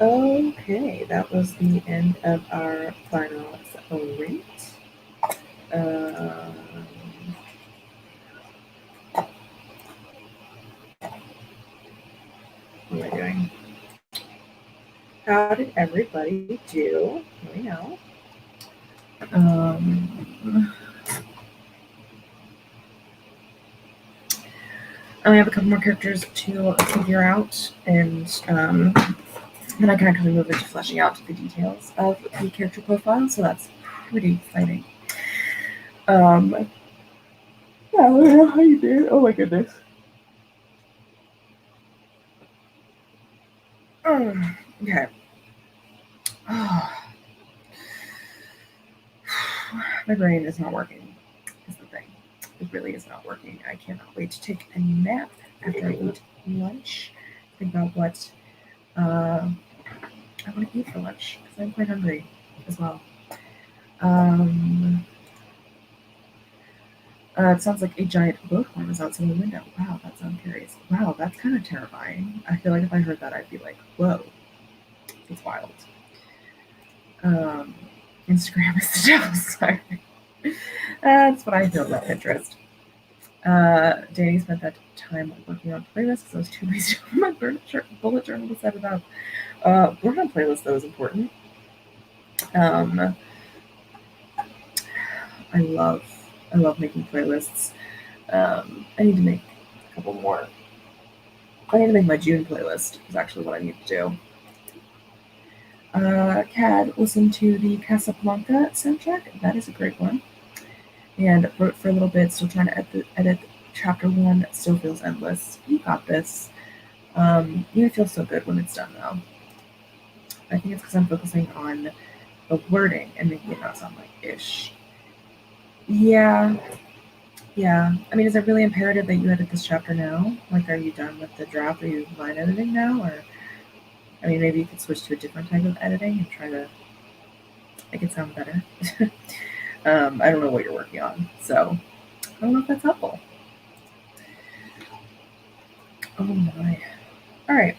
A: Okay, that was the end of our final rate. Um, what am I doing? How did everybody do? Let me know. Um, I only have a couple more characters to figure out, and then I can actually move into fleshing out the details of the character profile, so that's pretty exciting. Yeah, I don't know how you did. Oh my goodness. Okay. My brain is not working, is the thing. It really is not working. I cannot wait to take a nap after I eat lunch. Think about what I want to eat for lunch because I'm quite hungry as well. Um, it sounds like a giant boathorn is outside the window. Wow, that sounds curious. Wow, that's kind of terrifying. I feel like if I heard that, I'd be like, whoa, it's wild. Um, Instagram is the devil's sorry. That's what I feel about Pinterest. Danny spent that time working on playlists because I was too lazy to put my bullet journal to set it up. Working on playlists, though, is important. Um, I love I love making playlists. I need to make a couple more. I need to make my June playlist. Is actually what I need to do. Cad listened to the Casablanca soundtrack. That is a great one. And wrote for a little bit. Still trying to edit chapter one. Still feels endless. You got this. It feels so good when it's done though. I think it's because I'm focusing on the wording and making it not sound like ish. Yeah, yeah. I mean, is it really imperative that you edit this chapter now? Like, are you done with the draft? Are you line editing now? Or, I mean, maybe you could switch to a different type of editing and try to make it sound better. I don't know what you're working on, so I don't know if that's helpful. Oh my. All right.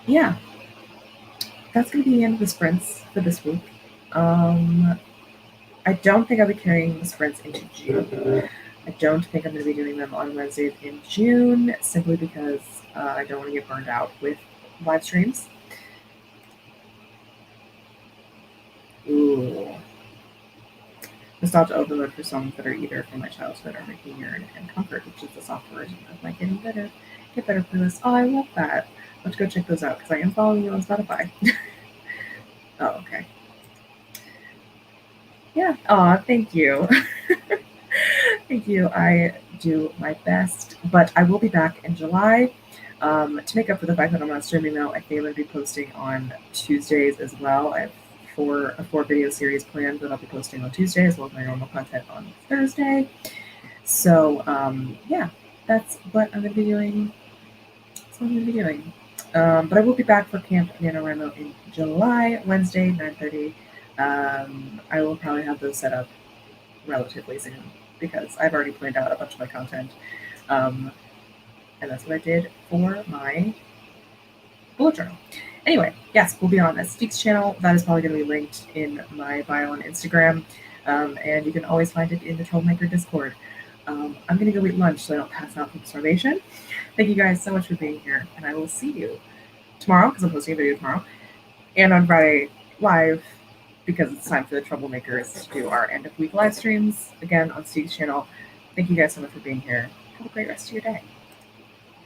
A: Yeah, that's going to be the end of the sprints for this week. I don't think I'll be carrying the sprints into June. I don't think I'm going to be doing them on Wednesdays in June simply because I don't want to get burned out with live streams. Ooh. Nostalgia overload for songs that are either from my childhood or making yearn and comfort, which is the soft version of my Get Better playlist. Oh, I love that. Let's go check those out because I am following you on Spotify. Oh, okay. Yeah. Aw, thank you. Thank you. I do my best, but I will be back in July. To make up for the fact that I'm not streaming now, I think I'm going to be posting on Tuesdays as well. I have a four video series planned that I'll be posting on Tuesday as well as my normal content on Thursday. So yeah, that's what I'm going to be doing. That's what I'm going to be doing. But I will be back for Camp NaNoWriMo in July, Wednesday, 9:30. I will probably have those set up relatively soon because I've already planned out a bunch of my content. Um, and that's what I did for my bullet journal. Anyway, yes, we'll be on this Steaks channel. That is probably going to be linked in my bio on Instagram. And you can always find it in the Troublemaker Discord. I'm going to go eat lunch so I don't pass out from starvation. Thank you guys so much for being here, and I will see you tomorrow because I'm posting a video tomorrow, and on Friday live because it's time for the Troublemakers to do our end of week live streams again on Steve's channel. Thank you guys so much for being here. Have a great rest of your day.